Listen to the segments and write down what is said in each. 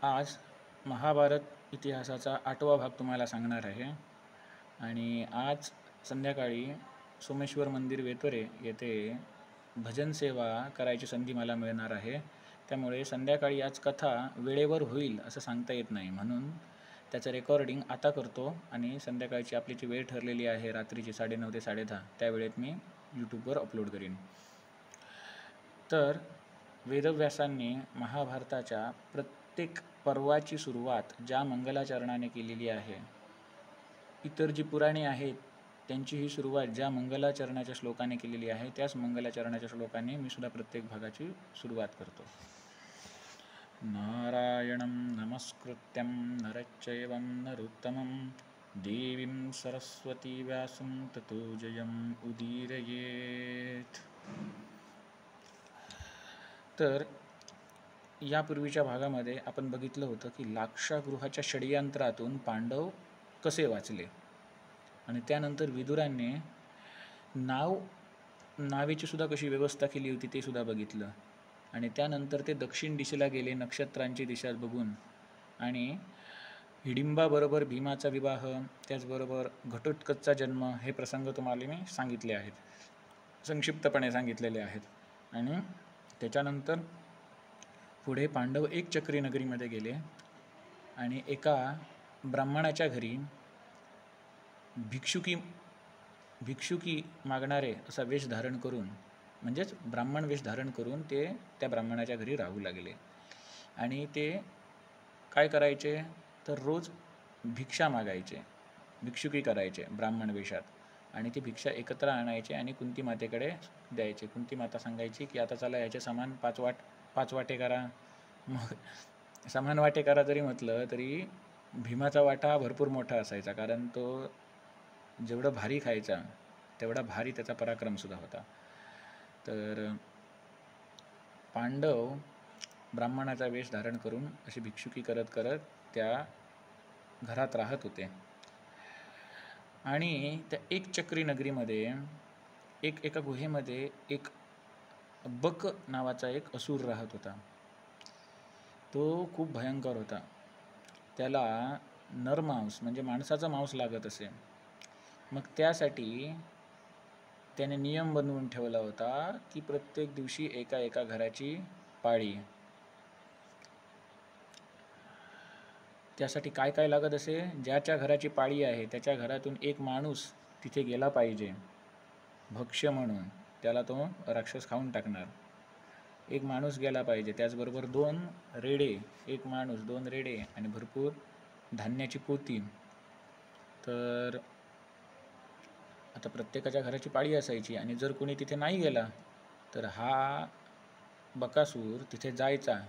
आज महाभारत इतिहासाचा 8वा भाग तुम्हाला सांगणार आहे. आणि आज संध्याकाळी सोमेश्वर मंदिर वेतोरे येथे भजन सेवा करायची संधी मला मिळणार आहे. त्यामुळे संध्याकाळी आज कथा वेळेवर होईल असं सांगता येत नाही, म्हणून त्याचं रेकॉर्डिंग आता करतो आणि संध्याकाळची आपली जी वेळ ठरलेली आहे रात्रीची 9:30 ते 10:30 त्या वेळेत मी यूट्यूबवर अपलोड करीन. तर वेदव्यासांनी महाभारताच्या प्रत्येक पर्वाची सुरुवात ज्या मंगलाचरणाने केलेली आहे, इतर जी पुराणे आहेत त्यांची ही सुरुवात ज्या मंगलाचरणाच्या श्लोकाने केलेली आहे, त्याच मंगलाचरणाच्या श्लोकाने मी सुद्धा प्रत्येक भागाची सुरुवात करतो. नारायणं नमस्कृत्यं नरच्चैवं नरोत्तमं देवीं सरस्वती व्यासं ततो जयम् उदीरयेत्. तर यापूर्वीच्या भागामध्ये आपण बघितलं होतं की लाक्षागृहाच्या षडयंत्रातून पांडव कसे वाचले, आणि त्यानंतर विदुरांनी नावेची सुद्धा कशी व्यवस्था केली होती ते सुद्धा बघितलं. आणि त्यानंतर ते दक्षिण दिशेला गेले नक्षत्रांची दिशा बघून, आणि हिडिंबाबरोबर भीमाचा विवाह, त्याचबरोबर घटोत्कचचा जन्म हे प्रसंग तुम्हाला मी सांगितले आहेत, संक्षिप्तपणे सांगितलेले आहेत. आणि त्याच्यानंतर पुढे पांडव एकचक्री नगरीमध्ये गेले आणि एका ब्राह्मणाच्या घरी भिक्षुकी मागणारे असा वेश धारण करून, म्हणजेच ब्राह्मण वेश धारण करून ते त्या ब्राह्मणाच्या घरी राहू लागले. आणि ते काय करायचे तर रोज भिक्षा मागायचे, भिक्षुकी करायचे ब्राह्मण वेशात, आणि ती भिक्षा एकत्र आणायचे आणि कुंती मातेकडे द्यायचे. कुंती माता सांगायची की आता चला याचे समान पाच वाटे करा. मग समान वाटे करा जरी म्हटलं तरी भीमाचा वाटा भरपूर मोठा असायचा, कारण तो जेवढं भारी खायचा तेवढा भारी त्याचा पराक्रमसुद्धा होता. तर पांडव ब्राह्मणाचा वेश धारण करून अशी भिक्षुकी करत करत त्या घरात राहत होते. आणि त्या एकचक्री नगरीमध्ये एका गुहेमध्ये एक बक नावाचा एक असुर राहत होता. तो खूप भयंकर होता. त्याला नरमांस म्हणजे माणसाचं मांस लागत असे. मग त्यासाठी त्याने नियम बनवून ठेवला होता की प्रत्येक दिवशी एका घराची पाळी. त्यासाठी काय काय लागत असे, ज्याच्या घराची पाळी आहे त्याच्या घरातून एक माणूस तिथे गेला पाहिजे भक्ष्य म्हणून, त्याला तो राक्षस खाऊन टाकणार. एक माणूस गेला पाहिजे, त्याचबरोबर 2 रेडे, एक माणूस 2 रेडे आणि भरपूर धान्याची पोती. तर आता प्रत्येकाच्या घराची पाळी असायची, आणि जर कोणी तिथे नाही गेला तर हा बकासूर तिथे जायचा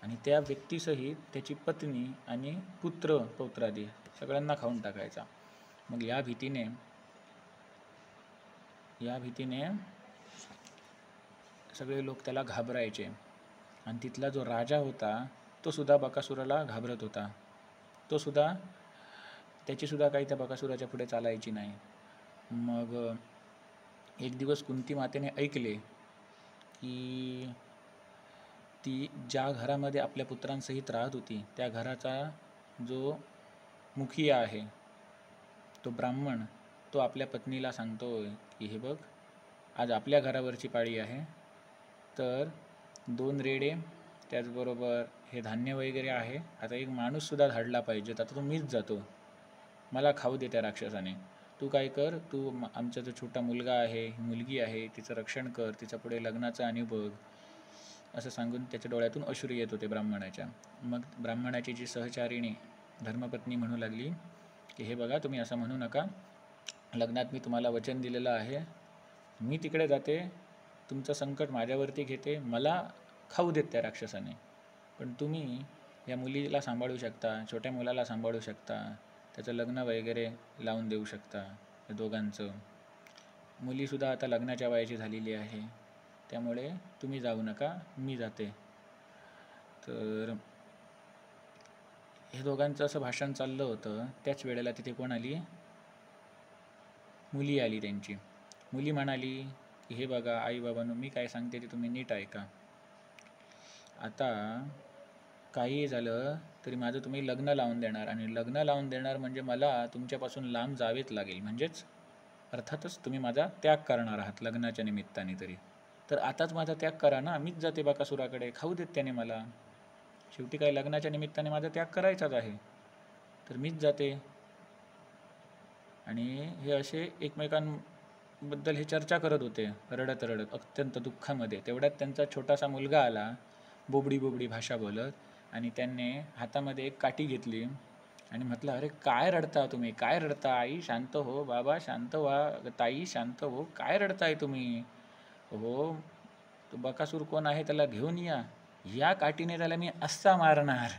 आणि त्या व्यक्तीसहित त्याची पत्नी आणि पौत्रादी सगळ्यांना खाऊन टाकायचा. मग या भीतीने सगळे लोक त्याला घाबरायचे. आणि तिथला जो राजा होता तो सुद्धा बकासुराला घाबरत होता. त्याची सुद्धा काही त्या बकासुराच्या पुढे चालायची नाही. मग एक दिवस कुंती मातेने ऐकले की ती ज्या घरामध्ये आपल्या पुत्रांसहित राहत होती त्या घराचा जो मुखिया आहे, तो ब्राह्मण, तो आपल्या पत्नीला सांगतोय की हे बघ, आज आपल्या घरावरची पाळी आहे, तर 2 रेडे त्याचबरोबर हे धान्य वगैरे आहे, आता एक माणूससुद्धा धाडला पाहिजे, आता तो मीच जातो, मला खाऊ दे त्या राक्षसाने. तू काय कर, तू आमचा जो छोटा मुलगा आहे, मुलगी आहे, तिचं रक्षण कर, तिच्या पुढे लग्नाचं आणि बघ, असं सांगून त्याच्या डोळ्यातून अश्रू येत होते ब्राह्मणाच्या. मग ब्राह्मणाची जी सहचारिणी धर्मपत्नी म्हणू लागली की हे बघा, तुम्ही असं म्हणू नका, लग्नात मी तुम्हाला वचन दिलेलं आहे, मी तिकडे जाते, तुमचं संकट माझ्यावरती घेते, मला खाऊ देत त्या राक्षसाने, पण तुम्ही या मुलीला सांभाळू शकता, छोट्या मुलाला सांभाळू शकता, त्याचं लग्न वगैरे लावून देऊ शकता या दोघांचं. मुलीसुद्धा आता लग्नाच्या वयाची झालेली आहे, त्यामुळे तुम्ही जाऊ नका, मी जाते. तर हे दोघांचं असं भाषण चाललं होतं. त्याच वेळेला तिथे कोण आली, मुली आली त्यांची. मुली म्हणाली की हे बघा आई बाबांनो, मी काय सांगते ते तुम्ही नीट ऐका. आता काहीही झालं तरी माझं तुम्ही लग्न लावून देणार, आणि लग्न लावून देणार म्हणजे मला तुमच्यापासून लांब जावेच लागेल, म्हणजेच अर्थातच तुम्ही माझा त्याग करणार आहात लग्नाच्या निमित्ताने तरी. तर आताच माझा त्याग करा ना, मीच जाते बकासुराकडे, खाऊ देत त्याने मला. शेवटी काही लग्नाच्या निमित्ताने माझा त्याग करायचाच आहे, तर मीच जाते. आणि हे असे एकमेकांबद्दल हे चर्चा करत होते, रडत रडत अत्यंत दुःखामध्ये. तेवढ्यात त्यांचा छोटासा मुलगा आला, बोबडी बोबडी भाषा बोलत, आणि त्यांनी हातामध्ये एक काठी घेतली आणि म्हटलं, अरे काय रडता तुम्ही, काय रडता? आई शांत हो, बाबा शांत व्हा, ताई शांत हो, काय रडताय तुम्ही? हो, तो बकासूर कोण आहे त्याला घेऊन या काठीने त्याला मी असा मारणार,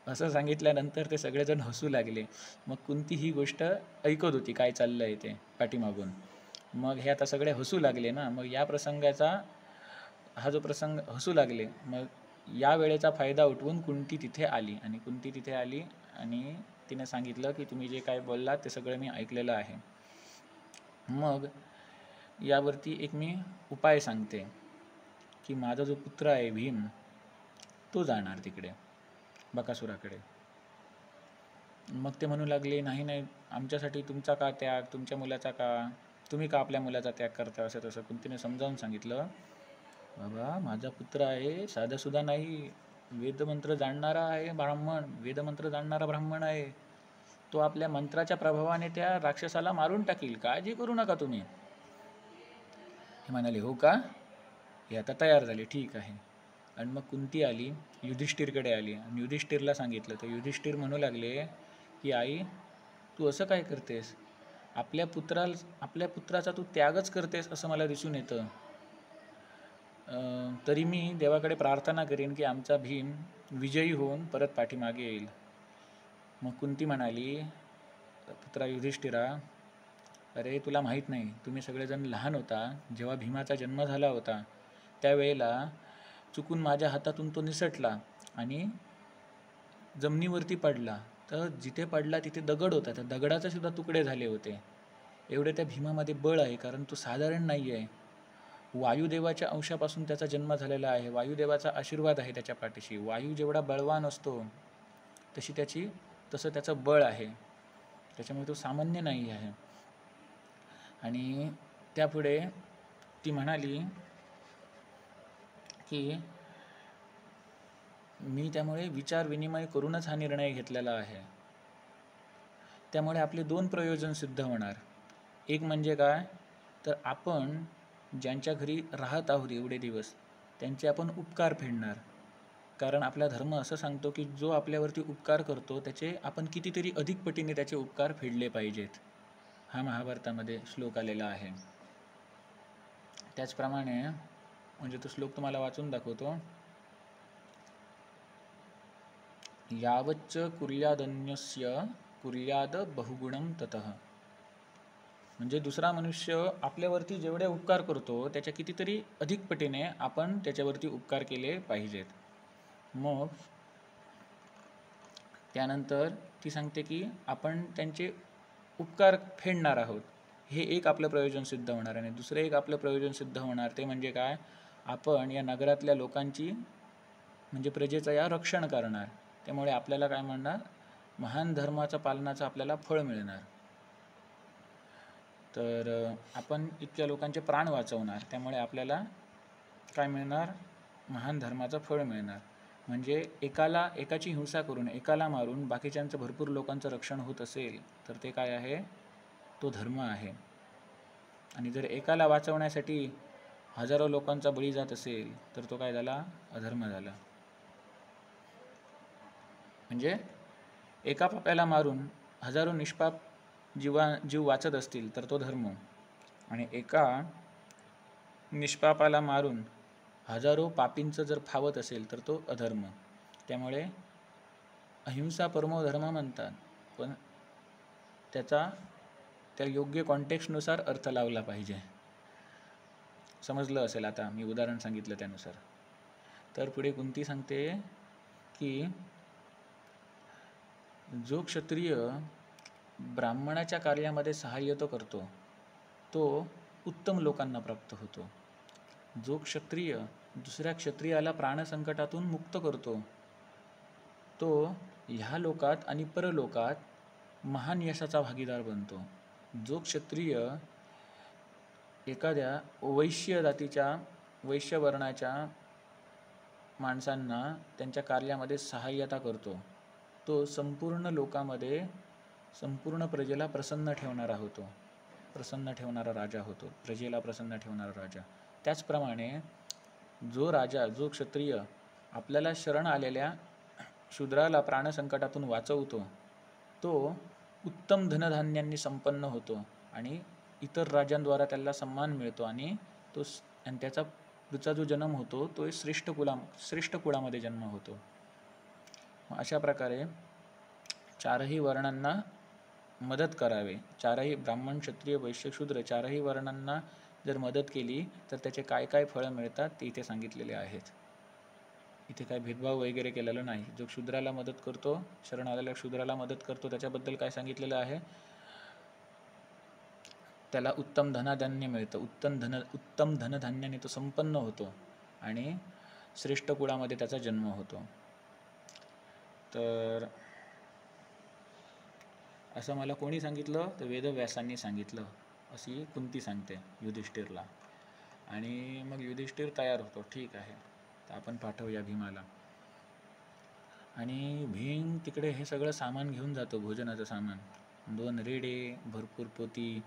असं सांगितल्यानंतर ते सगळेजण हसू लागले. मग कुंती ही गोष्ट ऐकत होती काय चाललं आहे ते पाठीमागून. मग हे आता सगळे हसू लागले ना, मग या प्रसंगाचा हा जो प्रसंग हसू लागले, मग या वेळेचा फायदा उठवून कुंती तिथे आली आणि तिने सांगितलं की तुम्ही जे काय बोललात ते सगळं मी ऐकलेलं आहे. मग यावरती एक मी उपाय सांगते की माझा जो पुत्र आहे भीम, तो जाणार तिकडे बकासुराकडे. मग ते म्हणू लागले, नाही आमच्यासाठी तुमचा का त्याग, तुमच्या मुलाचा का, तुम्ही का आपल्या मुलाचा त्याग करता, असं तसं कुंतीने समजावून सांगितलं. बाबा माझा पुत्र आहे, साधासुद्धा नाही, वेदमंत्र जाणणारा आहे ब्राह्मण, वेदमंत्र जाणणारा ब्राह्मण आहे. तो आपल्या मंत्राच्या प्रभावाने त्या राक्षसाला मारून टाकील, काळजी करू नका तुम्ही. हे म्हणाले, हो का, हे आता तयार झाले, ठीक आहे. आणि मग कुंती आली, युधिष्ठिरकडे आली आणि युधिष्ठिरला सांगितलं. तर युधिष्ठिर म्हणू लागले की आई तू असं काय करतेस, आपल्या पुत्राचा तू त्यागच करतेस असं मला दिसून येतं. तरी मी देवाकडे प्रार्थना करेन की आमचा भीम विजयी होऊन परत पाठीमागे येईल. मग कुंती म्हणाली, पुत्रा युधिष्ठिरा, अरे तुला माहीत नाही, तुम्ही सगळेजण लहान होता जेव्हा भीमाचा जन्म झाला होता, त्यावेळेला चुकून माझ्या हातातून तो निसटला आणि जमिनीवरती पडला. तर जिथे पडला तिथे दगड होता, त्या दगडाचे सुद्धा तुकडे झाले होते. एवढे त्या भीमामध्ये बळ आहे, कारण तो साधारण नाही आहे. वायुदेवाच्या अंशापासून त्याचा जन्म झालेला आहे, वायुदेवाचा आशीर्वाद आहे त्याच्या पाठीशी. वायू जेवढा बळवान असतो तसं त्याचं बळ आहे, त्याच्यामुळे तो सामान्य नाही आहे. आणि त्यापुढे ती म्हणाली की मी त्यामुळे विचार विनिमय करूनच हा निर्णय घेतलेला आहे. त्यामुळे आपले दोन प्रयोजन सिद्ध होणार. एक म्हणजे काय, तर आपण ज्यांच्या घरी राहत आहोत एवढे दिवस त्यांचे आपण उपकार फेडणार, कारण आपला धर्म असं सांगतो की जो आपल्यावरती उपकार करतो त्याचे आपण कितीतरी अधिक पटीने त्याचे उपकार फेडले पाहिजेत. हा महाभारतामध्ये श्लोक आलेला आहे. त्याचप्रमाणे म्हणजे तो श्लोक तुम्हाला वाचून दाखवतो. यावच्च कुर्यादन्यस्य कुर्याद बहुगुणं ततः. म्हणजे दुसरा मनुष्य आपल्यावरती जेवढे उपकार करतो त्याच्या कितीतरी अधिक पटीने आपण त्याच्यावरती उपकार केले पाहिजेत. मग त्यानंतर ती सांगते की आपण त्यांचे उपकार फेडणार आहोत, हे एक आपलं प्रयोजन सिद्ध होणार. आणि दुसरं एक आपलं प्रयोजन सिद्ध होणार ते म्हणजे काय, आपण या नगरातल्या लोकांची म्हणजे प्रजेचं या रक्षण करणार. त्यामुळे आपल्याला काय म्हणणार, महान धर्माचं पालनाचं आपल्याला फळ मिळणार. तर आपण इतक्या लोकांचे प्राण वाचवणार, त्यामुळे आपल्याला काय मिळणार, महान धर्माचं फळ मिळणार. म्हणजे एकाची हिंसा करून, एकाला मारून बाकीच्यांचं भरपूर लोकांचं रक्षण होत असेल तर ते काय आहे, तो धर्म आहे. आणि जर एकाला वाचवण्यासाठी हजारो लोकांचा बळी जात असेल तर तो काय झाला, अधर्म झाला. म्हणजे एका पाप्याला मारून हजारो निष्पाप जीव वाचत असतील तर तो धर्म, आणि एका निष्पापाला मारून हजारो पापींचं जर फावत असेल तर तो अधर्म. त्यामुळे अहिंसा परमो धर्म म्हणतात, पण त्या योग्य कॉन्टेक्स्टनुसार अर्थ लावला पाहिजे. समजलं असेल आता मी उदाहरण सांगितलं त्यानुसार. तर पुढे कुंती सांगते की जो क्षत्रिय ब्राह्मणाच्या कार्यामध्ये सहाय्य तो करतो तो उत्तम लोकांना प्राप्त होतो. जो क्षत्रिय दुसऱ्या क्षत्रियाला प्राणसंकटातून मुक्त करतो तो ह्या लोकात आणि परलोकात महान यशाचा भागीदार बनतो. जो क्षत्रिय एखाद्या वैश्य जातीच्या वैश्य वर्णाच्या माणसांना त्यांच्या कार्यामध्ये सहाय्यता करतो, तो संपूर्ण लोकामध्ये संपूर्ण प्रजेला प्रसन्न ठेवणारा होतो, प्रसन्न ठेवणारा राजा होतो, प्रजेला प्रसन्न ठेवणारा राजा. त्याचप्रमाणे जो राजा, जो क्षत्रिय आपल्याला शरण आलेल्या शूद्राला प्राणसंकटातून वाचवतो, तो उत्तम धनधान्यांनी संपन्न होतो आणि इतर राजांद्वारा त्याला सन्मान मिळतो आणि त्याचा पुढचा जो जन्म होतो तो श्रेष्ठ कुळामध्ये जन्म होतो. अशा प्रकारे चारही वर्णांना मदत करावे. चारही ब्राह्मण, क्षत्रिय, वैश्य, शूद्र चारही वर्णांना जर मदत केली तर त्याचे काय काय फळं मिळतात ते इथे सांगितलेले आहेत. इथे काय भेदभाव वगैरे केलेला नाही. जो शूद्राला मदत करतो, शरण आलेल्या शूद्राला मदत करतो, त्याच्याबद्दल काय सांगितलेलं आहे, त्याला उत्तम धनधान्य मिळतं, उत्तम धनधान्याने तो संपन्न होतो आणि श्रेष्ठ कुळामध्ये त्याचा जन्म होतो. तर असं मला कोणी सांगितलं तर वेदव्यासांनी सांगितलं, अशी कुंती सांगते युधिष्ठिरला. आणि मग युधिष्ठिर तयार होतो, ठीक आहे तर आपण पाठवूया भीमाला. आणि भीम तिकडे हे सगळं सामान घेऊन जातो, भोजनाचं सामान, 2 रेडे, भरपूर पोती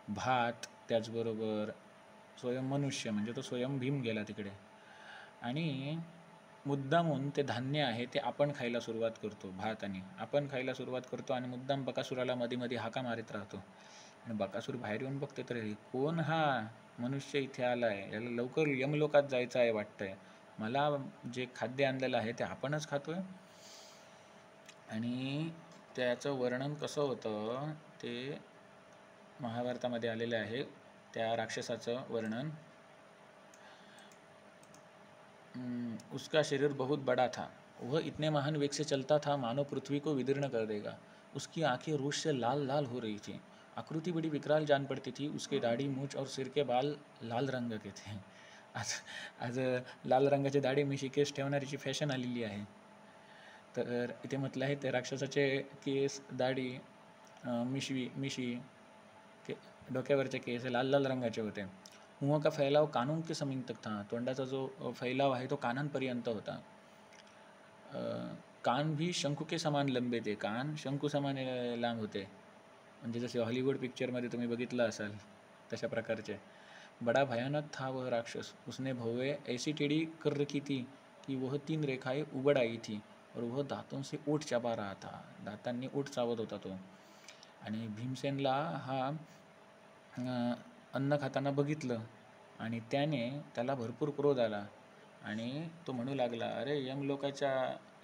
भात, त्याचबरोबर स्वयं मनुष्य म्हणजे तो स्वयं भीम गेला तिकडे. आणि मुद्दामून ते धान्य आहे ते आपण खायला सुरुवात करतो, भात आणि आपण खायला सुरुवात करतो आणि मुद्दाम बकासुराला मध्ये मध्ये हाका मारित राहतो. आणि बकासूर बाहेर येऊन बघते तर कोण हा मनुष्य इथे आला आहे, याला लवकर यमलोकात जायचं आहे वाटतंय, मला जे खाद्य आणलेलं आहे ते आपणच खातोय. आणि त्याचं वर्णन कसं होतं ते महाभारतामध्ये आलेलं आहे. त्या राक्षसाचं वर्णन, उसका शरीर बहुत बड़ा था, वह इतने महान वेग से चलता था मानो पृथ्वी को विदीर्ण कर देगा, उसकी आंखें रोष से लाल लाल हो रही थी, आकृति बड़ी विकराल जान पड़ती थी, उसके दाढ़ी मूछ और सिर के बाल लाल रंग के थे. आज लाल रंगाचे दाढी मिशी केस ठेवणारीची फॅशन आलेली आहे. तर इथे म्हटलं आहे ते राक्षसाचे केस, दाढी, मिशी डोक्यावरचे केस लाल लाल रंगाचे होते. मुंह का फैलाव कानों के समीप तक था, तोंडाचा जो फैलाव आहे तो कानांपर्यंत होता. कान भी शंकू के समान लंबे थे, कान शंकू समान लांब होते, म्हणजे जसे हॉलिवूड पिक्चरमध्ये तुम्ही बघितलं असाल तशा प्रकारचे. बड़ा भयानक था वह राक्षस, उसने भौवें ऐसी टेढ़ी कर रखी थी कि वह 3 रेखाएं उबड़ आई थी और वह दांतों से ओठ चबा रहा था, दातांनी ओठ चावत होता तो. आणि भीमसेनला हा अन्न खाताना बघितलं आणि त्याला भरपूर क्रोध आला आणि तो म्हणू लागला, अरे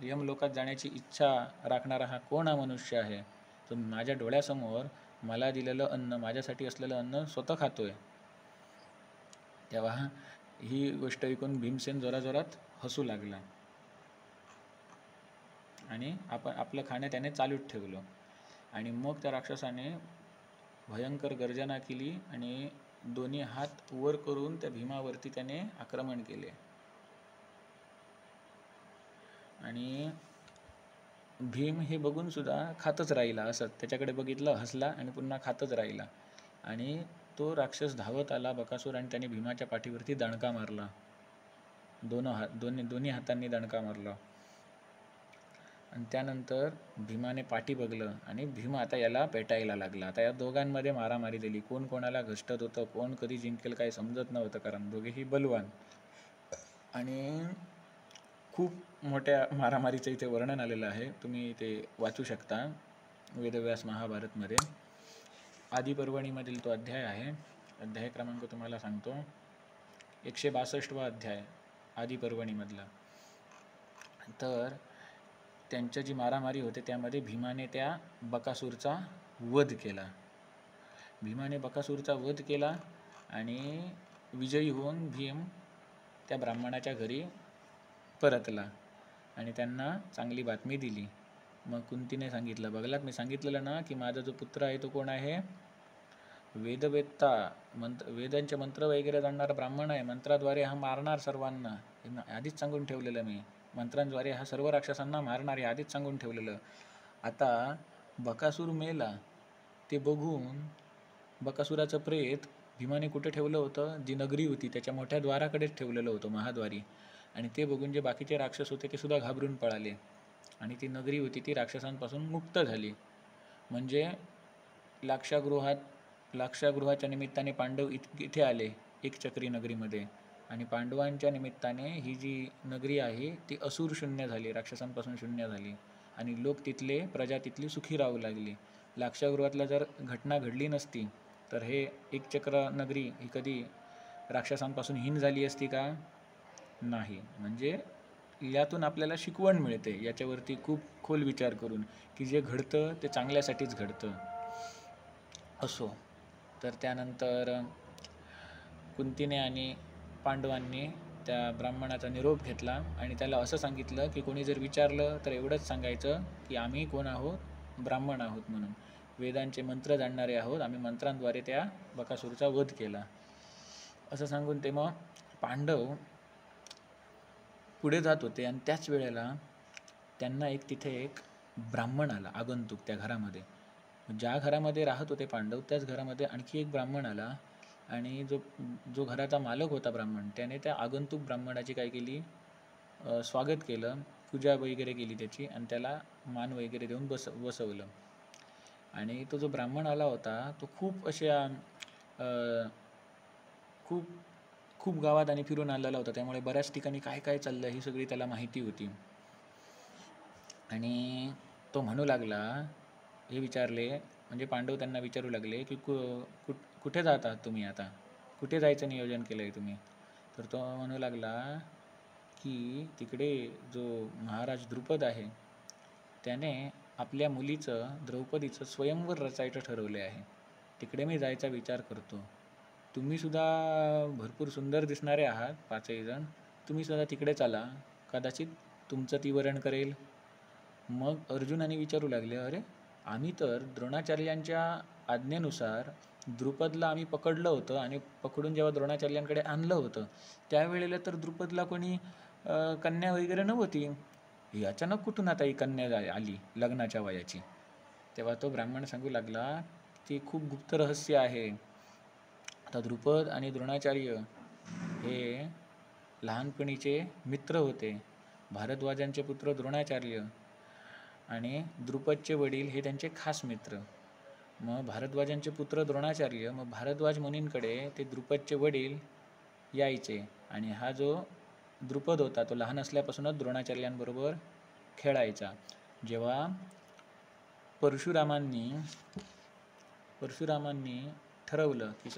यमलोकात जाण्याची इच्छा राखणारा हा कोण हा मनुष्य आहे, तो माझ्या डोळ्यासमोर मला दिलेलं अन्न, माझ्यासाठी असलेलं अन्न स्वतः खातोय. तेव्हा ही गोष्ट ऐकून भीमसेन जोराजोरात हसू लागला आणि आपलं खाणं त्याने चालूच ठेवलं. आणि मग त्या राक्षसाने भयंकर गर्जना केली आणि दोन्ही हात वर करून त्या भीमावरती त्याने आक्रमण केले. आणि भीम हे बघून सुद्धा खातच राहिला, असंच त्याच्याकडे बघितलं, हसला आणि पुन्हा खातच राहिला. आणि तो राक्षस धावत आला बकासूर आणि त्याने भीमाच्या पाठीवरती दणका मारला, दोन्ही हातांनी दणका मारला. आणि त्यानंतर भीमाने पाठी बघलं आणि भीम आता याला पेटायला लागला. आता या दोघांमध्ये मारामारी झाली, कोण कोणाला घसटत होतं, कोण कधी जिंकेल काही समजत नव्हतं, कारण दोघेही बलवान. आणि खूप मोठ्या मारामारीचं इथे वर्णन आलेलं आहे, तुम्ही ते वाचू शकता वेदव्यास महाभारतमध्ये. आदिपर्वणीमधील तो अध्याय आहे, अध्याय क्रमांक तुम्हाला सांगतो, 162वा अध्याय आदिपर्वणीमधला. तर त्यांच्या जी मारामारी होते त्यामध्ये भीमाने त्या बकासूरचा वध केला. भीमाने बकासूरचा वध केला आणि विजयी होऊन भीम त्या ब्राह्मणाच्या घरी परतला आणि त्यांना चांगली बातमी दिली. मग कुंतीने सांगितलं, बघलात मी सांगितलेलं ना की माझा जो पुत्र आहे तो कोण आहे, वेदवेत्ता, वेदांचे मंत्र वगैरे जाणणारा ब्राह्मण आहे, मंत्राद्वारे हा मारणार सर्वांना, आधीच सांगून ठेवलेलं मी. मंत्रांद्वारे हा सर्व राक्षसांना मारणार हे आधीच सांगून ठेवलेलं. आता बकासूर मेला ते बघून बकासुराचं प्रेत भीमाने कुठे ठेवलं होतं? जी नगरी होती त्याच्या मोठ्या द्वाराकडेच ठेवलेलं होतं, महाद्वारी. आणि ते बघून जे बाकीचे राक्षस होते ते सुद्धा घाबरून पळाले आणि ती नगरी होती ती राक्षसांपासून मुक्त झाली. म्हणजे लाक्षागृहाच्या निमित्ताने पांडव इथे आले एकचक्री नगरीमध्ये, आणि पांडवांच्या निमित्ताने ही जी नगरी आहे ती असुर शून्य झाली, राक्षसांपासून शून्य झाली, आणि लोक तिथले प्रजा तिथली सुखी राहू लागली. लाक्षागृहातला जर घटना घडली नसती तर हे एकचक्र नगरी ही कधी राक्षसांपासून हीन झाली असती का? नाही. म्हणजे यातून आपल्याला शिकवण मिळते याच्यावरती खूप खोल विचार करून, की जे घडतं ते चांगल्यासाठीच घडतं. असो, तर त्यानंतर कुंतीने आणि पांडवांनी त्या ब्राह्मणाचा निरोप घेतला आणि त्याला असं सांगितलं की कोणी जर विचारलं तर एवढंच सांगायचं की आम्ही कोण आहोत? ब्राह्मण आहोत म्हणून, वेदांचे मंत्र जाणणारे आहोत, आम्ही मंत्रांद्वारे त्या बकासूरचा वध केला, असं सांगून ते मग पांडव पुढे जात होते. आणि त्याच वेळेला त्यांना तिथे एक ब्राह्मण आला, आगंतुक त्या घरामध्ये. ज्या घरामध्ये राहत होते पांडव त्याच घरामध्ये आणखी एक ब्राह्मण आला, आणि जो घराचा मालक होता ब्राह्मण त्याने त्या आगंतुक ब्राह्मणाची काय केली? स्वागत केलं, पूजा वगैरे केली त्याची, आणि त्याला मान वगैरे देऊन बसवलं. आणि तो जो ब्राह्मण आला होता तो खूप अशा खूप गावात आणि फिरून आलेला होता, त्यामुळे बऱ्याच ठिकाणी काय काय चाललं ही सगळी त्याला माहिती होती. आणि तो म्हणू लागला, हे विचारले म्हणजे पांडव त्यांना विचारू लागले की कुठे जात आहात तुम्ही, आता कुठे जायचं नियोजन केलं आहे तुम्ही? तर तो म्हणू लागला की तिकडे जो महाराज द्रुपद आहे त्याने आपल्या मुलीचं, द्रौपदीचं स्वयंवर रचायचं ठरवले आहे, तिकडे मी जायचा विचार करतो. तुम्हीसुद्धा भरपूर सुंदर दिसणारे आहात पाचही जण, तुम्हीसुद्धा तिकडे चला, कदाचित तुमचं ती वरण करेल. मग अर्जुनाने विचारू लागले, अरे आम्ही तर द्रोणाचार्यांच्या आज्ञेनुसार द्रुपदला आम्ही पकडलं होतं, आणि पकडून जेव्हा द्रोणाचार्यांकडे आणलं होतं त्यावेळेला तर द्रुपदला कोणी कन्या वगैरे नव्हती, ही अचानक कुठून आता ही कन्या आली लग्नाच्या वयाची? तेव्हा तो ब्राह्मण सांगू लागला, ती खूप गुप्त रहस्य आहे. आता द्रुपद आणि द्रोणाचार्य हे लहानपणीचे मित्र होते. भारद्वाजांचे पुत्र द्रोणाचार्य आणि द्रुपदचे वडील हे त्यांचे खास मित्र. मग भारद्वाजांचे पुत्र द्रोणाचार्य, मग भारद्वाज मुनींकडे ते द्रुपदचे वडील यायचे, आणि हा जो द्रुपद होता तो लहान असल्यापासूनच द्रोणाचार्यांबरोबर खेळायचा. जेव्हा परशुरामांनी ठरवलं की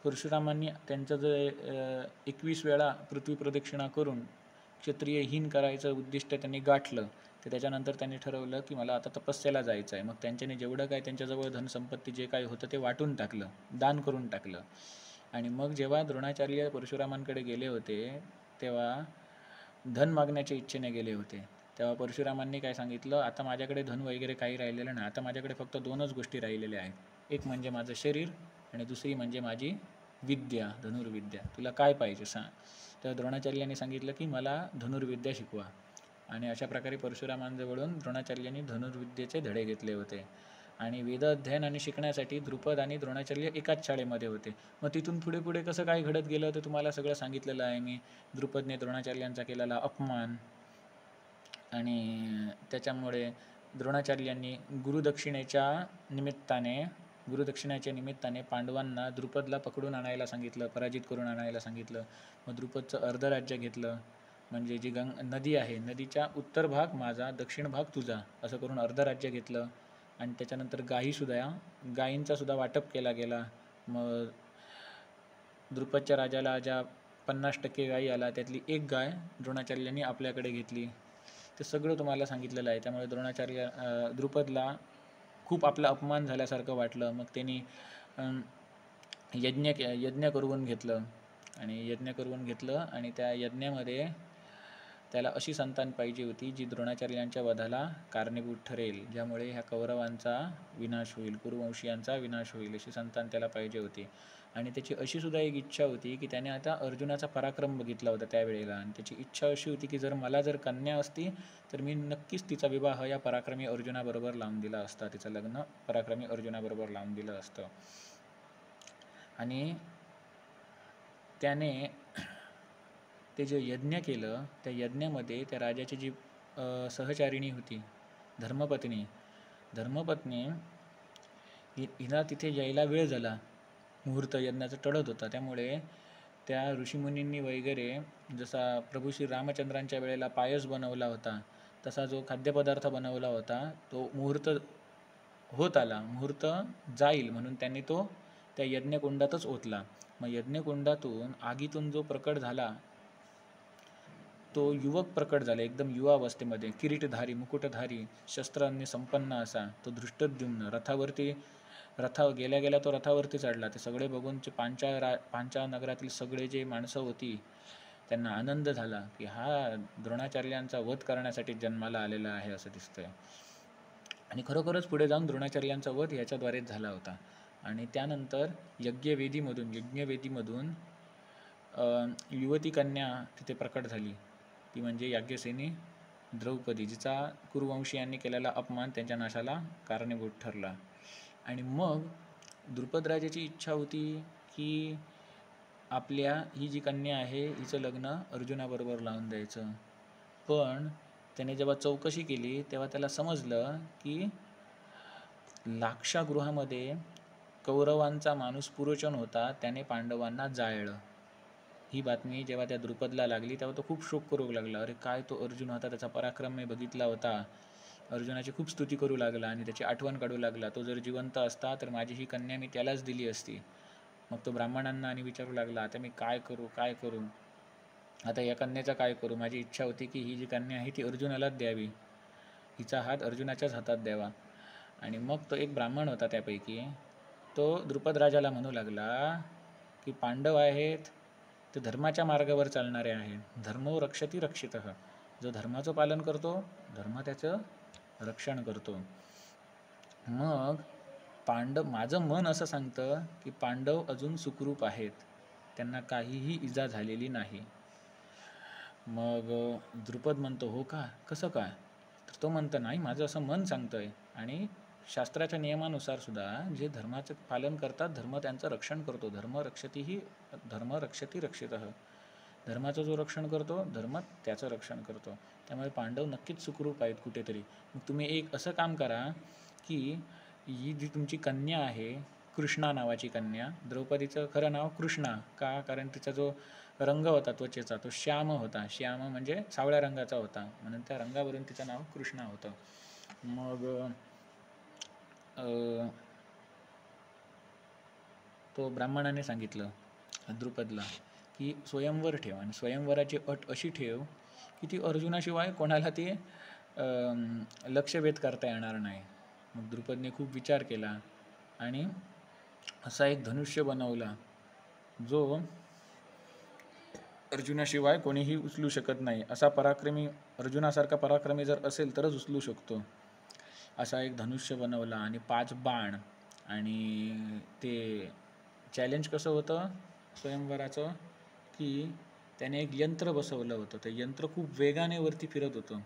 परशुरामांनी त्यांचं जे 21 वेळा पृथ्वी प्रदक्षिणा करून क्षत्रियहीन करायचं उद्दिष्ट त्यांनी गाठलं, तर त्याच्यानंतर त्यांनी ठरवलं की मला आता तपस्याला जायचं आहे. मग त्यांच्याने जेवढं काय त्यांच्याजवळ धनसंपत्ती जे काय होतं ते वाटून टाकलं, दान करून टाकलं. आणि मग जेव्हा द्रोणाचार्य परशुरामांकडे गेले होते तेव्हा धन मागण्याच्या इच्छेने गेले होते, तेव्हा परशुरामांनी काय सांगितलं, आता माझ्याकडे धन वगैरे काही राहिलेलं नाही, आता माझ्याकडे फक्त 2च गोष्टी राहिलेल्या आहेत, एक म्हणजे माझं शरीर आणि दुसरी म्हणजे माझी विद्या, धनुर्विद्या. तुला काय पाहिजे सांग? तर द्रोणाचार्यांनी सांगितलं की मला धनुर्विद्या शिकवा. आणि अशा प्रकारे परशुरामांजवळून द्रोणाचार्यांनी धनुर्विद्येचे धडे घेतले होते. आणि वेद अध्ययन आणि शिकण्यासाठी द्रुपद आणि द्रोणाचार्य एकाच शाळेमध्ये होते. मग तिथून पुढे कसं काय घडत गेलं ते तुम्हाला सगळं सांगितलेलं आहे मी. द्रुपदने द्रोणाचार्यांचा केलेला अपमान, आणि त्याच्यामुळे द्रोणाचार्यांनी गुरुदक्षिणेच्या निमित्ताने पांडवांना द्रुपदला पकडून आणायला सांगितलं, पराजित करून आणायला सांगितलं. मग द्रुपदचं अर्धराज्य घेतलं, म्हणजे जी नदी आहे, नदीच्या उत्तर भाग माझा, दक्षिण भाग तुझा, असं करून अर्धराज्य घेतलं. आणि त्याच्यानंतर गायींचा सुद्धा वाटप केला गेला. मग द्रुपदच्या राजाला ज्या 50% गायी आला त्यातली एक गाय द्रोणाचार्यांनी आपल्याकडे घेतली. ते सगळं तुम्हाला सांगितलेलं आहे. त्यामुळे द्रुपदला खूप आपला अपमान झाल्यासारखं वाटलं. मग त्यांनी यज्ञ करून घेतलं, आणि त्या यज्ञामध्ये त्याला अशी संतान पाहिजे होती जी द्रोणाचार्यांच्या वधाला कारणीभूत ठरेल, ज्यामुळे ह्या कौरवांचा विनाश होईल, कुरुवंशीयांचा विनाश होईल, अशी संतान त्याला पाहिजे होती. आणि त्याची अशी सुद्धा एक इच्छा होती की त्याने आता अर्जुनाचा पराक्रम बघितला होता त्यावेळेला, आणि त्याची इच्छा अशी होती की मला जर कन्या असती तर मी नक्कीच तिचा विवाह या पराक्रमी अर्जुनाबरोबर लावून दिला असता, तिचं लग्न पराक्रमी अर्जुनाबरोबर लावून दिलं असतं. आणि त्याने ते जे यज्ञ केलं, त्या यज्ञामध्ये त्या राजाची जी सहचारिणी होती, धर्मपत्नी हिला तिथे यायला वेळ झाला, मुहूर्त यज्ञाचा टळत होता. त्यामुळे त्या ऋषीमुनींनी वगैरे जसा प्रभू श्री रामचंद्रांच्या वेळेला पायस बनवला होता, तसा जो खाद्यपदार्थ बनवला होता तो मुहूर्त होत आला, मुहूर्त जाईल म्हणून त्यांनी तो त्या यज्ञकुंडातच ओतला. मग यज्ञकुंडातून आगीतून जो प्रकट झाला तो युवक प्रकट झाला, एकदम युवावस्थेमध्ये, किरीटधारी, मुकुटधारी, शस्त्रांनी संपन्न असा तो धृष्टद्युम्न. गेल्या गेल्या तो रथावरती चढला. ते सगळे बघून पांचाळ नगरातील सगळे जे माणसं होती त्यांना आनंद झाला की हा द्रोणाचार्यांचा वध करण्यासाठी जन्माला आलेला आहे असं दिसतंय. आणि खरोखरच पुढे जाऊन द्रोणाचार्यांचा वध याच्याद्वारेच झाला होता. आणि त्यानंतर यज्ञवेदीमधून युवती कन्या तिथे प्रकट झाली, ती म्हणजे याज्ञसेनी द्रौपदी, जिचा कुरुवंशीयांनी केलेला अपमान त्यांच्या नाशाला कारणीभूत ठरला. आणि मग द्रुपदराजाची इच्छा होती की ही जी कन्या आहे हिचं लग्न अर्जुनाबरोबर लावून द्यायचं. पण त्याने जेव्हा चौकशी केली तेव्हा त्याला समजलं की लाक्षागृहामध्ये कौरवांचा माणूस पुरोचन होता, त्याने पांडवांना जाळलं. ही बातमी जेव्हा त्या द्रुपदला लागली तेव्हा तो खूप शोक करू लागला. अरे काय तो अर्जुन होता, त्याचा पराक्रम मी बघितला होता. अर्जुनाची खूप स्तुती करू लागला आणि त्याची आठवण काढू लागला. तो जर जिवंत असता तर माझी ही कन्या मी त्यालाच दिली असती. मग तो ब्राह्मणांना आणि विचारू लागला, आता मी काय करू, आता या कन्याचं काय करू. माझी इच्छा होती की ही जी कन्या आहे ती अर्जुनालाच द्यावी, हिचा हात अर्जुनाच्याच हातात द्यावा. आणि मग तो एक ब्राह्मण होता त्यापैकी, तो द्रुपद राजाला म्हणू लागला की पांडव आहेत ते धर्माच्या मार्गावर चालणारे आहेत. धर्मो रक्षती रक्षितः, जो धर्माचं पालन करतो धर्म त्याचं रक्षण करतो. मग माझं मन असं सांगतं की पांडव अजून सुखरूप आहेत, त्यांना काहीही इजा झालेली नाही. मग द्रुपद म्हणतो, हो का, कसं काय? तर तो म्हणतो, नाही, माझं असं मन सांगतंय. आणि शास्त्राच्या नियमानुसार सुद्धा जे धर्माचं पालन करतात धर्म त्यांचं रक्षण करतो. धर्म रक्षती रक्षितः, धर्माचं जो रक्षण करतो धर्म त्याचं रक्षण करतो. त्यामुळे पांडव नक्कीच सुखरूप आहेत कुठेतरी. मग तुम्ही एक असं काम करा की ही जी तुमची कन्या आहे, कृष्णा नावाची कन्या, द्रौपदीचं खरं नाव कृष्णा का, कारण तिचा जो रंग होता त्वचेचा तो श्याम होता. श्याम म्हणजे सावळ्या रंगाचा होता, म्हणून त्या रंगावरून तिचं नाव कृष्णा होतं. मग तो ब्राह्मणाने सांगितलं द्रुपदला की स्वयंवर ठेव, आणि स्वयंवराची अट अशी ठेव की ती अर्जुनाशिवाय कोणाला ती लक्षवेध करता येणार नाही. मग द्रुपदने खूप विचार केला आणि असा एक धनुष्य बनवला जो अर्जुनाशिवाय कोणीही उचलू शकत नाही. असा पराक्रमी, अर्जुनासारखा पराक्रमी जर असेल तरच उचलू शकतो, असा एक धनुष्य बनवला आणि 5 बाण. आणि ते चॅलेंज कसं होतं स्वयंवराचं की त्याने एक यंत्र बसवलं होतं. ते यंत्र खूप वेगाने वरती फिरत होतं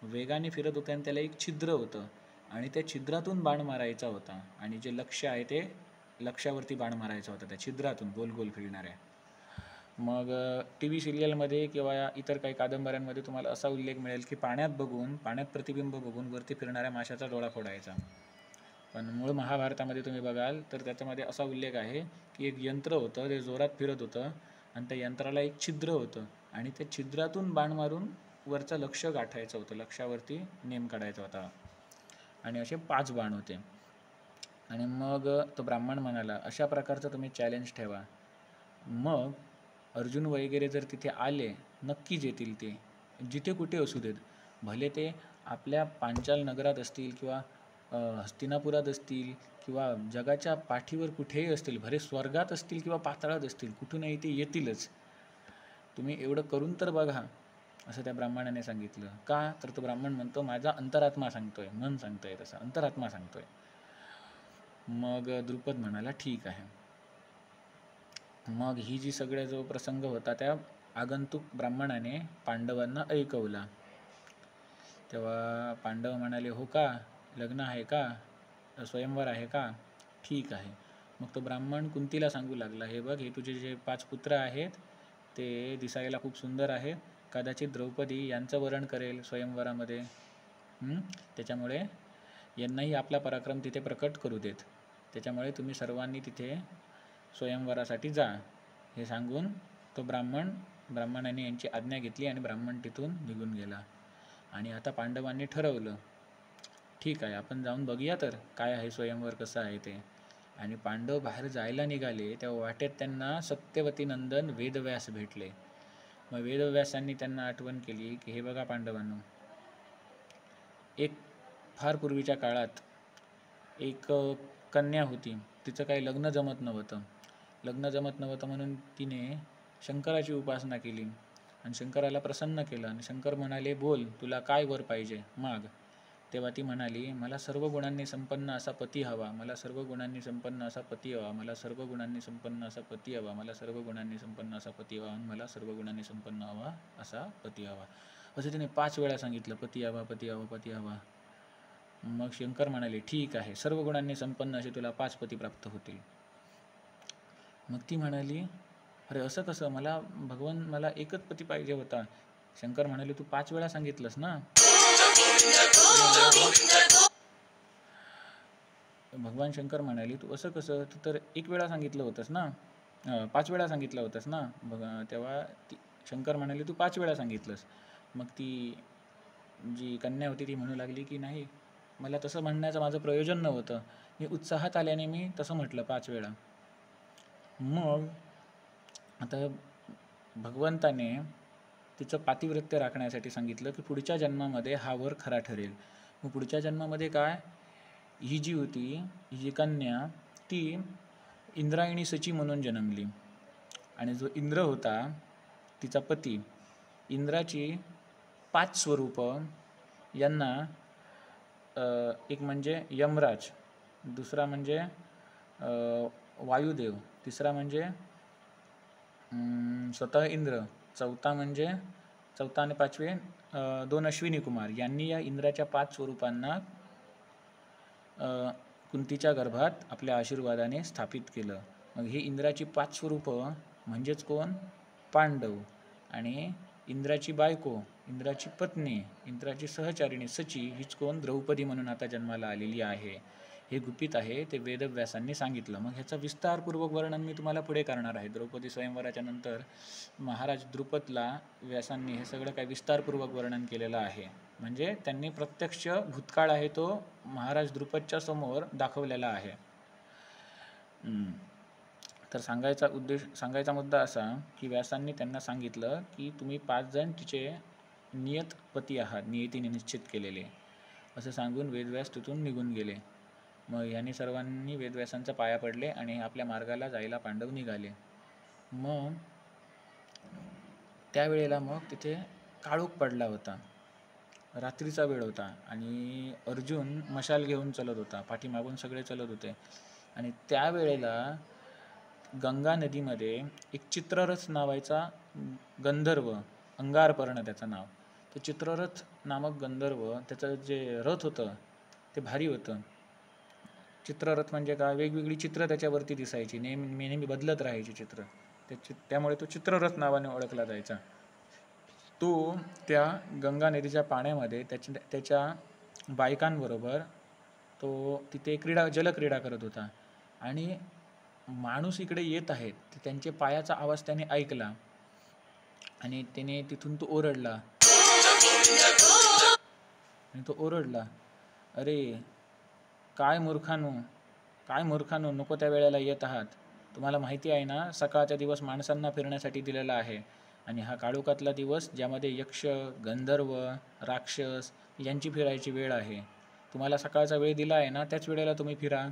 आणि त्याला एक छिद्र होतं आणि त्या छिद्रातून बाण मारायचा होता. आणि जे लक्ष्य आहे ते लक्ष्यावरती बाण मारायचा होता त्या छिद्रातून गोल गोल फिरणाऱ्या. मग TV सिरियलमध्ये किंवा इतर काही कादंबऱ्यांमध्ये तुम्हाला असा उल्लेख मिळेल की पाण्यात प्रतिबिंब बघून वरती फिरणाऱ्या माशाचा डोळा फोडायचा. पण मूळ महाभारतामध्ये तुम्ही बघाल तर त्याच्यामध्ये असा उल्लेख आहे की एक यंत्र होतं, ते जोरात फिरत होतं आणि त्या यंत्राला एक छिद्र होतं आणि त्या छिद्रातून बाण मारून वरचं लक्ष गाठायचं होतं, लक्षावरती नेम काढायचा होता. आणि असे 5 बाण होते. आणि मग तो ब्राह्मण म्हणाला, अशा प्रकारचं तुम्ही चॅलेंज ठेवा, मग अर्जुन वगैरे जर तिथे आले, नक्कीच येतील. ते जिथे कुठे असू देत, भले ते आपल्या पांचाल नगरात असतील किंवा हस्तिनापुरात असतील किंवा जगाच्या पाठीवर कुठेही असतील, भले स्वर्गात असतील किंवा पाताळात असतील, कुठूनही ते येतीलच. तुम्ही एवढं करून तर बघा, असं त्या ब्राह्मणाने सांगितलं. का तर तो ब्राह्मण म्हणतो, माझा अंतरात्मा सांगतोय, मन सांगतोय तसा अंतरात्मा सांगतोय. मग द्रुपद म्हणाला, ठीक आहे. मग ही जी सगळ्या जो प्रसंग होता त्या आगंतुक ब्राह्मणाने पांडवांना ऐकवला. तेव्हा पांडव म्हणाले, हो का, लग्न आहे का, स्वयंवर आहे का, ठीक आहे. मग तो ब्राह्मण कुंतीला सांगू लागला, हे बघ, हे तुझे जे 5 पुत्र आहेत ते दिसायला खूप सुंदर आहेत, कदाचित द्रौपदी यांचं वरण करेल स्वयंवरामध्ये. त्याच्यामुळे यांनाही आपला पराक्रम तिथे प्रकट करू देत. त्याच्यामुळे तुम्ही सर्वांनी तिथे स्वयंवरासाठी जा. हे सांगून तो ब्राह्मणाने यांची आज्ञा घेतली आणि ब्राह्मण तिथून निघून गेला. आणि आता पांडवांनी ठरवलं, ठीक आहे, आपण जाऊन बघूया तर काय आहे स्वयंवर, कसं आहे ते. आणि पांडव बाहेर जायला निघाले तेव्हा वाटेत त्यांना सत्यवती नंदन वेदव्यास भेटले. मग वेदव्यासांनी त्यांना आठवण केली की हे बघा पांडवांनो, एक फार पूर्वीच्या काळात एक कन्या होती, तिचं काही लग्न जमत नव्हतं म्हणून तिने शंकराची उपासना केली आणि शंकराला प्रसन्न केलं. आणि शंकर म्हणाले, बोल, तुला काय वर पाहिजे, माग. तेव्हा ती म्हणाली, मला सर्व गुणांनी संपन्न असा पती हवा, मला सर्व गुणांनी संपन्न असा पती हवा, मला सर्व गुणांनी संपन्न असा पती हवा, मला सर्व गुणांनी संपन्न असा पती हवा, मला सर्व गुणांनी संपन्न हवा असा पती हवा. असं तिने 5 वेळा सांगितलं, पती हवा, पती हवा, पती हवा. मग शंकर म्हणाले, ठीक आहे, सर्व गुणांनी संपन्न असे तुला 5 पती प्राप्त होतील. मग ती म्हणाली, अरे असं कसं, मला एकच पती पाहिजे होता. शंकर म्हणाले, तू 5 वेळा सांगितलंस ना. भगवान शंकर म्हणाले, तू असं कसं, तू तर 1 वेळा सांगितलं होतंस ना, 5 वेळा सांगितलं होतंस ना. तेव्हा शंकर म्हणाले, तू 5 वेळा सांगितलंस. मग ती जी कन्या होती ती म्हणू लागली की नाही, मला तसं म्हणण्याचं माझं प्रयोजन नव्हतं, मी उत्साहात आल्याने मी तसं म्हटलं 5 वेळा. मग आता भगवंताने तिचं पातिव्रत्य राखण्यासाठी सांगितलं की पुढच्या जन्मामध्ये हा वर खरा ठरेल. मग पुढच्या जन्मामध्ये काय, ही जी होती, ही जी कन्या, ती इंद्रायणी सची म्हणून जन्मली. आणि जो इंद्र होता तिचा पती, इंद्राची 5 स्वरूपं यांना, एक म्हणजे यमराज, दुसरा म्हणजे वायुदेव, तिसरा म्हणजे स्वतः इंद्र, चौथा आणि 5वे 2 अश्विनी कुमार, यांनी या इंद्राच्या 5 स्वरूपांना कुंतीच्या गर्भात आपल्या आशीर्वादाने स्थापित केलं. मग ही इंद्राची 5 स्वरूपं म्हणजेच कोण, पांडव. आणि इंद्राची बायको, इंद्राची पत्नी, इंद्राची सहचारिणी सची, हीच कोण, द्रौपदी म्हणून आता जन्माला आलेली आहे. हे गुपित आहे, ते वेदव्यासांनी सांगितलं. मग ह्याचं विस्तारपूर्वक वर्णन मी तुम्हाला पुढे करणार आहे. द्रौपदी स्वयंवराच्या नंतर महाराज द्रुपदला व्यासांनी हे सगळं काही विस्तारपूर्वक वर्णन केलेलं आहे. म्हणजे त्यांनी प्रत्यक्ष भूतकाळ आहे तो महाराज द्रुपदच्या समोर दाखवलेला आहे. तर सांगायचा मुद्दा असा की व्यासांनी त्यांना सांगितलं की तुम्ही 5 जण तिचे नियत पती आहात, नियतीने निश्चित केलेले, असं सांगून वेदव्यास तिथून निघून गेले. मग यांनी सर्वांनी वेदव्यासांचा पाया पडले आणि आपल्या मार्गाला जायला पांडव निघाले. मग त्यावेळेला मग तिथे काळोख पडला होता, रात्रीचा वेळ होता आणि अर्जुन मशाल घेऊन चलत होता, पाठीमागून सगळे चलत होते. आणि त्यावेळेला गंगा नदीमध्ये एक चित्ररथ नावाचा गंधर्व, अंगारपर्ण त्याचं नाव, ते चित्ररथ नामक गंधर्व, त्याचं जे रथ होतं ते भारी होतं. चित्ररथ म्हणजे काय, वेगवेगळी चित्र त्याच्यावरती दिसायची, नेहमी बदलत राहायची चित्र, त्यामुळे तो चित्ररथ नावाने ओळखला जायचा. तो त्या गंगा नदीच्या पाण्यामध्ये त्याच्या बायकांबरोबर तो तिथे जलक्रीडा करत होता. आणि माणूस इकडे येत आहेत, त्यांचे पायाचा आवाज त्याने ऐकला आणि त्याने तिथून तो ओरडला. आणि तो ओरडला, अरे काय मूर्खानो, नको त्या वेळेला येत आहात. तुम्हाला माहिती आहे ना, सकाळचा दिवस माणसांना फिरण्यासाठी दिलेला आहे आणि हा काळोखातला दिवस ज्यामध्ये यक्ष, गंधर्व, राक्षस यांची फिरायची वेळ आहे. तुम्हाला सकाळचा वेळ दिला आहे ना, त्याच वेळेला तुम्ही फिरा.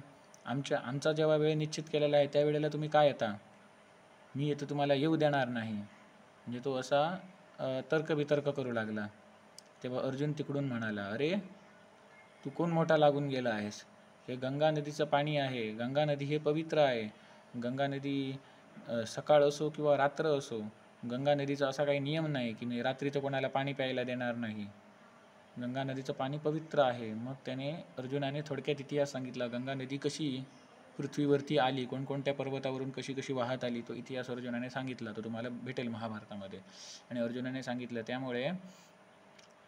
आमचा जेव्हा वेळ निश्चित केलेला आहे त्या वेळेला तुम्ही काय येता, मी येतो तुम्हाला येऊ देणार नाही. म्हणजे तो असा तर्कवितर्क करू लागला. तेव्हा अर्जुन तिकडून म्हणाला, अरे तू कोण मोठा लागून गेला आहेस, हे गंगा नदीचं पाणी आहे, गंगा नदी हे पवित्र आहे, गंगा नदी सकाळ असो किंवा रात्र असो, गंगा नदीचा असा काही नियम नाही की मी रात्रीचं कोणाला पाणी प्यायला देणार नाही. गंगा नदीचं पाणी पवित्र आहे. मग त्याने अर्जुनाने थोडक्यात इतिहास सांगितला. गंगा नदी कशी पृथ्वीवरती आली, कोणकोणत्या पर्वतावरून कशी कशी वाहत आली, तो इतिहास अर्जुनाने सांगितला. तो तुम्हाला भेटेल महाभारतामध्ये. आणि अर्जुनाने सांगितलं त्यामुळे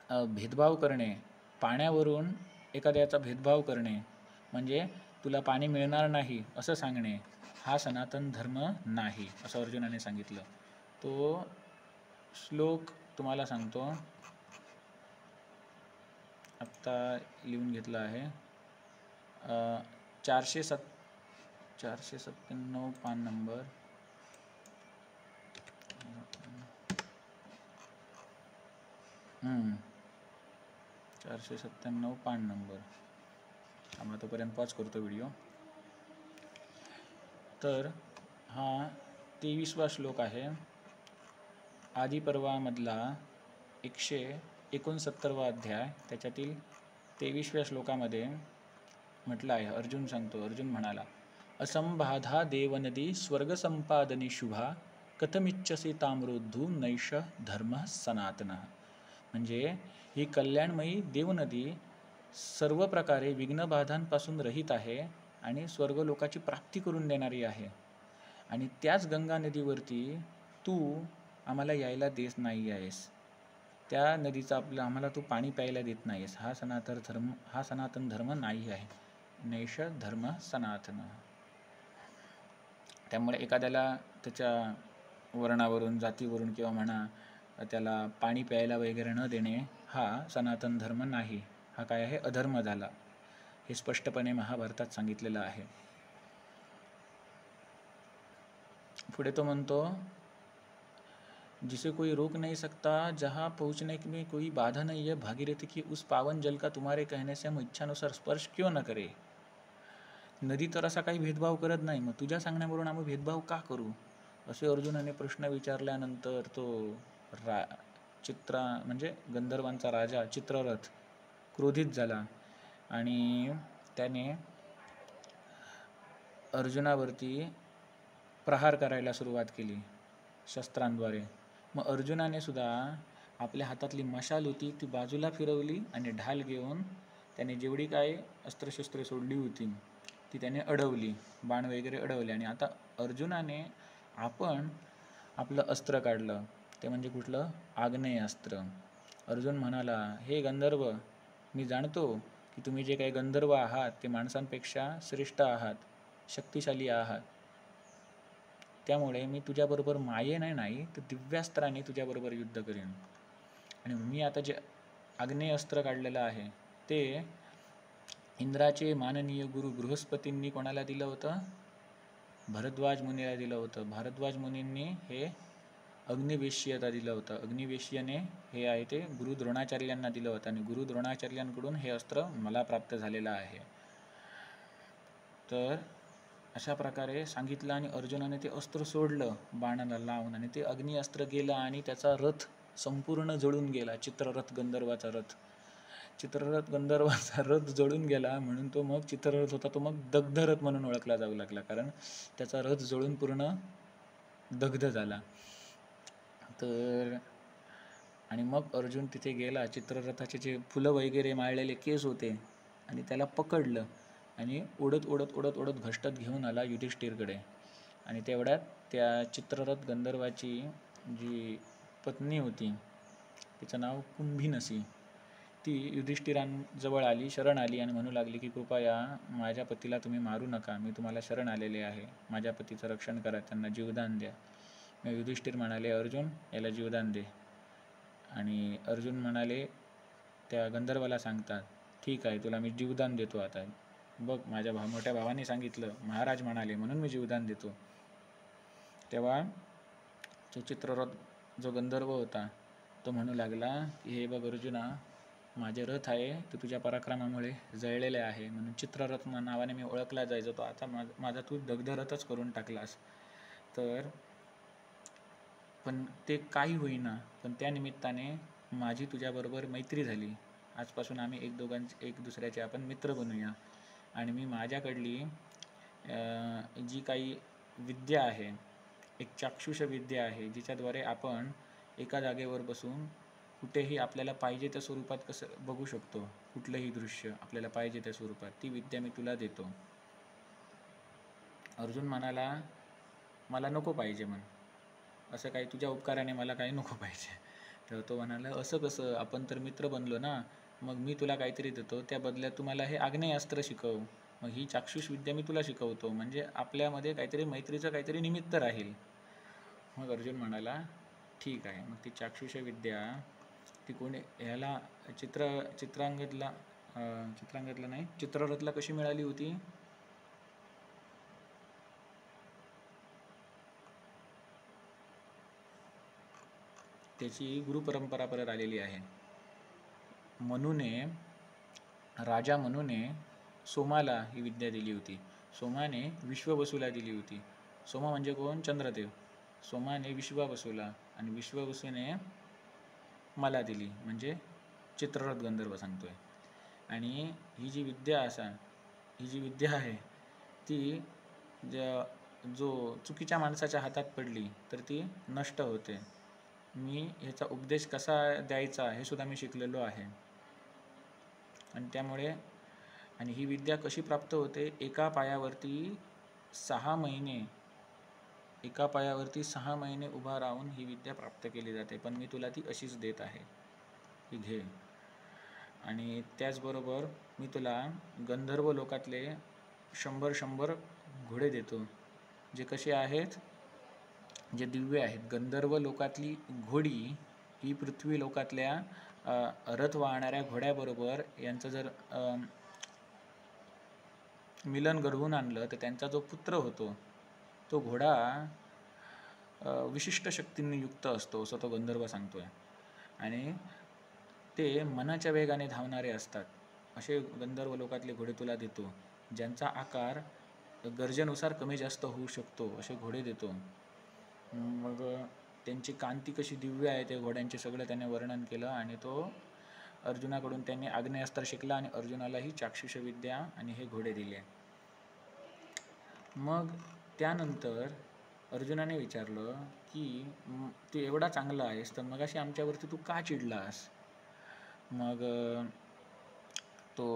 भेदभाव करणे, पाण्यावरून एखाद्याचा भेदभाव करणे म्हणजे तुला पाणी मिळणार नाही असं सांगणे हा सनातन धर्म नाही, असं अर्जुनाने सांगितलं. तो श्लोक तुम्हाला सांगतो, आत्ता लिहून घेतला आहे. 497 पान नंबर. 497 पान नंबर. आम्हा तोपर्यंत पॉज करतो व्हिडिओ. तर हा 23वा श्लोक आहे आदिपर्वामधला 169वा अध्याय. त्याच्यातील 23व्या श्लोकामध्ये म्हटलं आहे. अर्जुन सांगतो, अर्जुन म्हणाला, असंबाधा देवनदी स्वर्गसंपादनी शुभा कथमिच्छसी ताम्रोद्धू नैष धर्म सनातन. म्हणजे ही कल्याणमयी देवनदी सर्व प्रकारे विघ्नबाधांपासून रहित आहे आणि स्वर्गलोकाची प्राप्ती करून देणारी आहे. आणि त्याच गंगा नदीवरती तू आम्हाला यायला देत नाही आहेस. त्या नदीचा आम्हाला तू पाणी प्यायला देत नाहीस. हा सनातन धर्म नाही आहे. नैष धर्म सनातन. त्यामुळे एखाद्याला त्याच्या वर्णावरून, जातीवरून किंवा म्हणा त्याला पाणी प्यायला वगैरे न देणे हा सनातन धर्म नाही. हा काय आहे? अधर्म झाला. हे स्पष्टपणे महाभारतात सांगितलेलं आहे. पुढे तो म्हणतो, जिसे कोई रोक नहीं सकता, जहाँ पहुँचने में कोई बाधा नहीं है, भागीरथी की उस पावन जल का तुम्हारे कहने से हम इच्छानुसार स्पर्श क्यों न करे. नदी तर असा काही भेदभाव करत नाही, मग तुझ्या सांगण्यावरून आम्ही भेदभाव का करू, असे अर्जुनाने प्रश्न विचारल्यानंतर तो म्हणजे गंधर्वांचा राजा चित्ररथ क्रोधित झाला आणि त्याने अर्जुनावरती प्रहार करायला सुरुवात केली शस्त्रांद्वारे. मग अर्जुनाने सुद्धा आपल्या हातातली मशाल होती ती बाजूला फिरवली आणि ढाल घेऊन त्याने जेवढी काय अस्त्रशस्त्रे सोडली होती ती त्याने अडवली, बाण वगैरे अडवले. आणि आता अर्जुनाने आपलं अस्त्र काढलं, ते म्हणजे कुठलं? आग्नेय अस्त्र. अर्जुन म्हणाला, हे गंधर्व, मी जाणतो की तुम्ही जे काही गंधर्व आहात ते माणसांपेक्षा श्रेष्ठ आहात, शक्तिशाली आहात. त्यामुळे मी तुझ्याबरोबर मायेने नाही तर दिव्यास्त्राने तुझ्याबरोबर युद्ध करेन. आणि मी आता जे आग्नेय अस्त्र काढलेलं आहे ते इंद्राचे माननीय गुरु बृहस्पतींनी कोणाला दिलं होतं? भरद्वाज मुनीला दिलं होतं. भारद्वाज मुनींनी हे अग्निवेश्यता दिलं होतं. अग्निवेश्यने हे आहे ते गुरु द्रोणाचार्यांना दिलं होतं आणि गुरु द्रोणाचार्यांकडून हे अस्त्र मला प्राप्त झालेलं आहे. तर अशा प्रकारे सांगितलं आणि अर्जुनाने ते अस्त्र सोडलं बाणाला लावून आणि ते अग्नि अस्त्र गेलं आणि त्याचा रथ संपूर्ण जळून गेला. चित्ररथ गंधर्वाचा रथ जळून गेला म्हणून तो मग चित्ररथ होता तो मग दग्धरथ म्हणून ओळखला जाऊ लागला, कारण त्याचा रथ जळून पूर्ण दग्ध झाला. तर आणि मग अर्जुन तिथे गेला. चित्ररथाचे जे फुलं वगैरे माळलेले केस होते आणि त्याला पकडलं आणि ओढत घष्टत घेऊन आला युधिष्ठिरकडे. आणि तेवढ्यात त्या चित्ररथ गंधर्वाची जी पत्नी होती, तिचं नाव कुंभिनसी, ती युधिष्ठिरांजवळ आली, शरण आली आणि म्हणू लागली की कृपया माझ्या पतीला तुम्ही मारू नका, मी तुम्हाला शरण आलेले आहे, माझ्या पतीचं रक्षण करा, त्यांना जीवदान द्या. मग युधिष्ठिर म्हणाले, अर्जुन याला जीवदान दे. आणि अर्जुन म्हणाले, त्या गंधर्वाला सांगतात, ठीक आहे तुला मी जीवदान देतो. आता बघ माझ्या मोठ्या भावाने सांगितलं, महाराज म्हणाले म्हणून मी जीवदान देतो. तेव्हा तो चित्ररथ जो गंधर्व होता तो म्हणू लागला की हे बघ अर्जुना, माझे रथ आहे ते तुझ्या पराक्रमामुळे जळलेले आहे, म्हणून चित्ररथ नावाने मी ओळखला जायचो, तो आता माझा तू दग्धरथच करून टाकलास. तर पण ते काही होईना, पण त्या निमित्ताने माझी तुझ्याबरोबर मैत्री झाली. आजपासून आम्ही एक दुसऱ्याचे आपण मित्र बनूया. आणि मी माझ्याकडली जी काही विद्या आहे एक चाक्षुष विद्या आहे जिच्याद्वारे आपण एका जागेवर बसून कुठेही आपल्याला पाहिजे त्या स्वरूपात कसं बघू शकतो, कुठलंही दृश्य आपल्याला पाहिजे त्या स्वरूपात, ती विद्या मी तुला देतो. अर्जुन म्हणाला, मला नको पाहिजे म्हण, असं काही तुझ्या उपकाराने मला काही नको पाहिजे. तर तो म्हणाला, असं कसं, आपण तर मित्र बनलो ना, मग मी तुला काहीतरी देतो, त्या बदल्यात तुम्हाला हे आग्नेयास्त्र शिकव, मग ही चाक्षुष विद्या मी तुला शिकवतो, म्हणजे आपल्यामध्ये काहीतरी मैत्रीचं काहीतरी निमित्त राहील. मग अर्जुन म्हणाला, ठीक आहे. मग ती चाक्षुष विद्या ती कोणी ह्याला चित्रांगदला नाही, चित्ररथला कशी मिळाली होती? त्याची गुरुपरंपरा परत आलेली आहे. राजा मनूने सोमाला ही विद्या दिली होती. सोमाने विश्ववसूला दिली होती. सोमा म्हणजे कोण? चंद्रदेव. सोमाने विश्वावसूला आणि विश्ववसूने मला दिली, म्हणजे चित्ररथ गंधर्व सांगतोय. आणि ही जी विद्या आहे ती जो चुकीच्या माणसाच्या हातात पडली तर ती नष्ट होते. मी ह्याचा उपदेश कसा द्यायचा हे सुद्धा मी शिकलेलो आहे. आणि त्यामुळे ही विद्या कशी प्राप्त होते? एका पायावरती 6 महिने उभा राहून ही विद्या प्राप्त केली जाते. पण मी तुला ती अशीच देत आहे, ही घे. आणि त्याचबरोबर मी तुला गंधर्व लोकातले 100 घोडे देतो, जे कसे आहेत? जे दिव्य आहेत. गंधर्व लोकातली घोडी ही पृथ्वी लोकातल्या रथ वाहणाऱ्या घोड्याबरोबर यांचं जर मिलन घडवून आणलं तर त्यांचा जो पुत्र होतो तो घोडा विशिष्ट शक्तींनी युक्त असतो, असं तो गंधर्व सांगतोय. आणि ते मनाच्या वेगाने धावणारे असतात. असे गंधर्व लोकातले घोडे तुला देतो, ज्यांचा आकार गरजेनुसार कमी जास्त होऊ शकतो, असे घोडे देतो. मग त्यांची कांती कशी दिव्य आहे ते घोड्यांचे सगळं त्याने वर्णन केलं. आणि तो अर्जुनाकडून त्यांनी आग्नेयास्त्र शिकला आणि अर्जुनाला ही चाक्षुष विद्या आणि हे घोडे दिले. मग त्यानंतर अर्जुनाने विचारलं की तू एवढा चांगला आहेस तर मगाशी आमच्यावरती तू का चिडलास? मग तो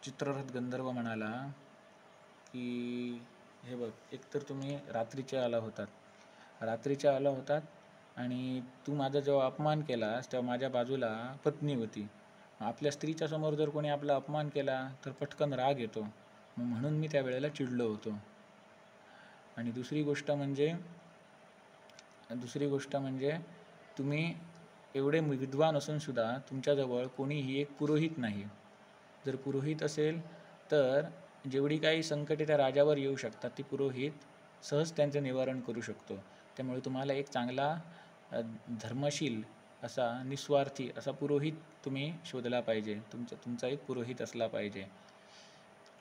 चित्ररथ गंधर्व म्हणाला की हे बघ, एकतर तुम्ही रात्रीच्या आला होतात आणि तू माझा जेव्हा अपमान केलास तेव्हा माझ्या बाजूला पत्नी होती. आपल्या स्त्रीच्या समोर जर कोणी आपला अपमान केला तर पटकन राग येतो, म्हणून मी त्या वेळेला चिडलो होतो. आणि दुसरी गोष्ट म्हणजे तुम्ही एवढे विद्वान असून सुद्धा तुमच्याजवळ कोणीही एक पुरोहित नाही. जर पुरोहित असेल तर जेवढी काही संकटे त्या राजावर येऊ शकतात ती पुरोहित सहज त्यांचं निवारण करू शकतो. त्यामुळे तुम्हाला एक चांगला धर्मशील असा निस्वार्थी असा पुरोहित तुम्ही शोधला पाहिजे. तुमचा एक पुरोहित असला पाहिजे.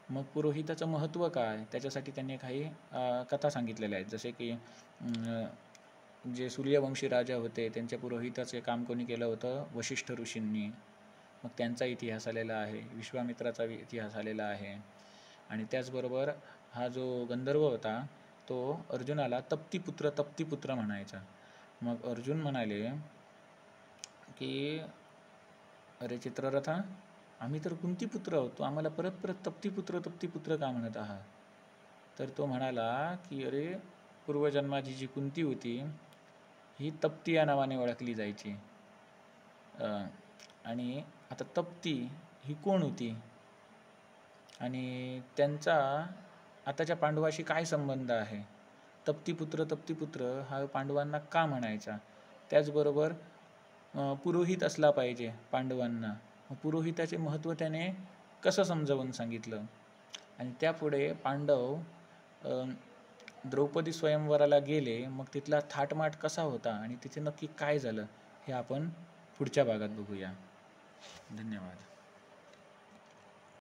मग पुरोहिताचं महत्त्व काय? त्याच्यासाठी त्यांनी काही कथा सांगितलेल्या आहेत. जसे की जे सूर्यवंशी राजा होते त्यांच्या पुरोहिताचे काम कोणी केलं होतं? वशिष्ठ ऋषींनी. मग त्यांचा इतिहास आलेला आहे, विश्वामित्राचा इतिहास आलेला आहे. आणि त्याचबरोबर हा जो गंधर्व होता तो अर्जुनाला तप्तीपुत्र म्हणायचा. मग अर्जुन म्हणाले की अरे चित्ररथा, आम्ही तर कुंतीपुत्र होतो, आम्हाला परत तप्तीपुत्र का म्हणत आहात? तर तो म्हणाला की अरे, पूर्वजन्माची जी कुंती होती ही तप्ती या नावाने ओळखली जायची. आणि आता तप्ती ही कोण होती आणि त्यांचा आताच्या पांडवाशी काय संबंध आहे? तप्तीपुत्र हा पांडवांना का म्हणायचा? त्याचबरोबर पुरोहित असला पाहिजे पांडवांना. पुरोहिताचे महत्त्व त्याने कसं समजावून सांगितलं? आणि त्यापुढे पांडव द्रौपदी स्वयंवराला गेले, मग तिथला थाटमाट कसा होता आणि तिथे नक्की काय झालं हे आपण पुढच्या भागात बघूया. धन्यवाद.